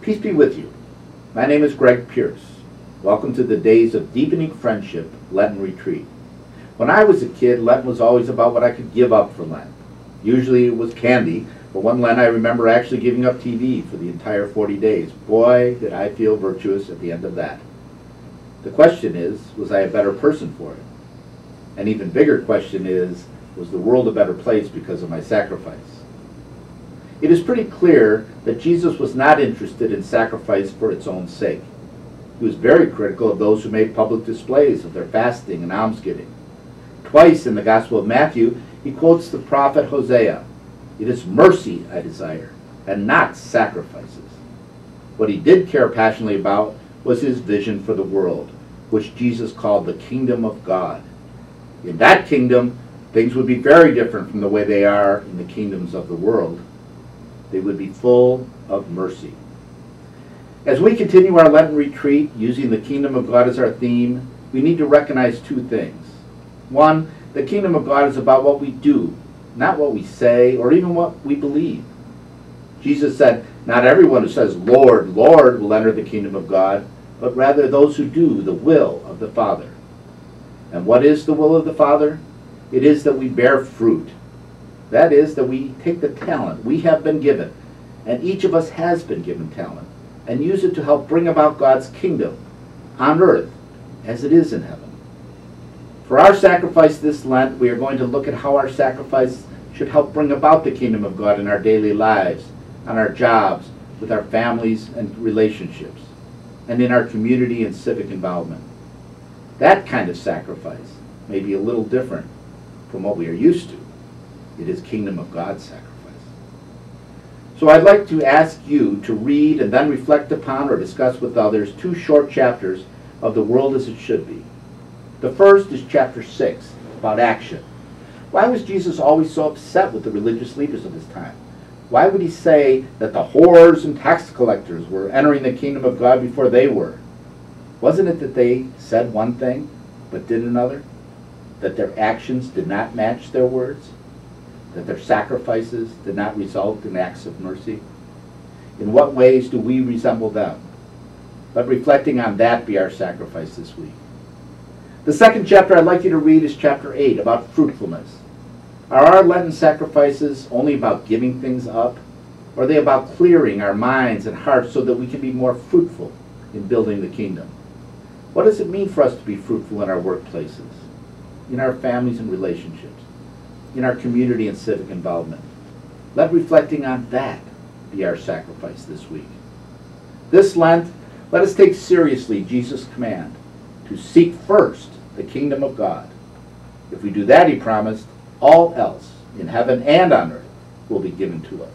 Peace be with you. My name is Greg Pierce. Welcome to the Days of Deepening Friendship Lenten Retreat. When I was a kid, Lent was always about what I could give up for Lent. Usually it was candy, but one Lent I remember actually giving up TV for the entire 40 days. Boy, did I feel virtuous at the end of that. The question is, was I a better person for it? An even bigger question is, was the world a better place because of my sacrifice? It is pretty clear that Jesus was not interested in sacrifice for its own sake. He was very critical of those who made public displays of their fasting and almsgiving. Twice in the Gospel of Matthew, he quotes the prophet Hosea, "It is mercy I desire, and not sacrifices." What he did care passionately about was his vision for the world, which Jesus called the kingdom of God. In that kingdom, things would be very different from the way they are in the kingdoms of the world. They would be full of mercy. As we continue our Lenten retreat, using the kingdom of God as our theme, we need to recognize two things. One, the kingdom of God is about what we do, not what we say or even what we believe. Jesus said, "Not everyone who says, 'Lord, Lord,' will enter the kingdom of God, but rather those who do the will of the Father." And what is the will of the Father? It is that we bear fruit. That is, that we take the talent we have been given, and each of us has been given talent, and use it to help bring about God's kingdom on earth as it is in heaven. For our sacrifice this Lent, we are going to look at how our sacrifice should help bring about the kingdom of God in our daily lives, on our jobs, with our families and relationships, and in our community and civic involvement. That kind of sacrifice may be a little different from what we are used to. It is kingdom of God sacrifice. So I'd like to ask you to read and then reflect upon or discuss with others two short chapters of The World as It Should Be. The first is chapter 6, about action. Why was Jesus always so upset with the religious leaders of his time? Why would he say that the whores and tax collectors were entering the kingdom of God before they were? Wasn't it that they said one thing but did another? That their actions did not match their words? That their sacrifices did not result in acts of mercy? In what ways do we resemble them? Let reflecting on that be our sacrifice this week. The second chapter I'd like you to read is chapter 8, about fruitfulness. Are our Lenten sacrifices only about giving things up? Or are they about clearing our minds and hearts so that we can be more fruitful in building the kingdom? What does it mean for us to be fruitful in our workplaces, in our families and relationships, in our community and civic involvement? Let reflecting on that be our sacrifice this week. This Lent, let us take seriously Jesus' command to seek first the kingdom of God. If we do that, he promised, all else in heaven and on earth will be given to us.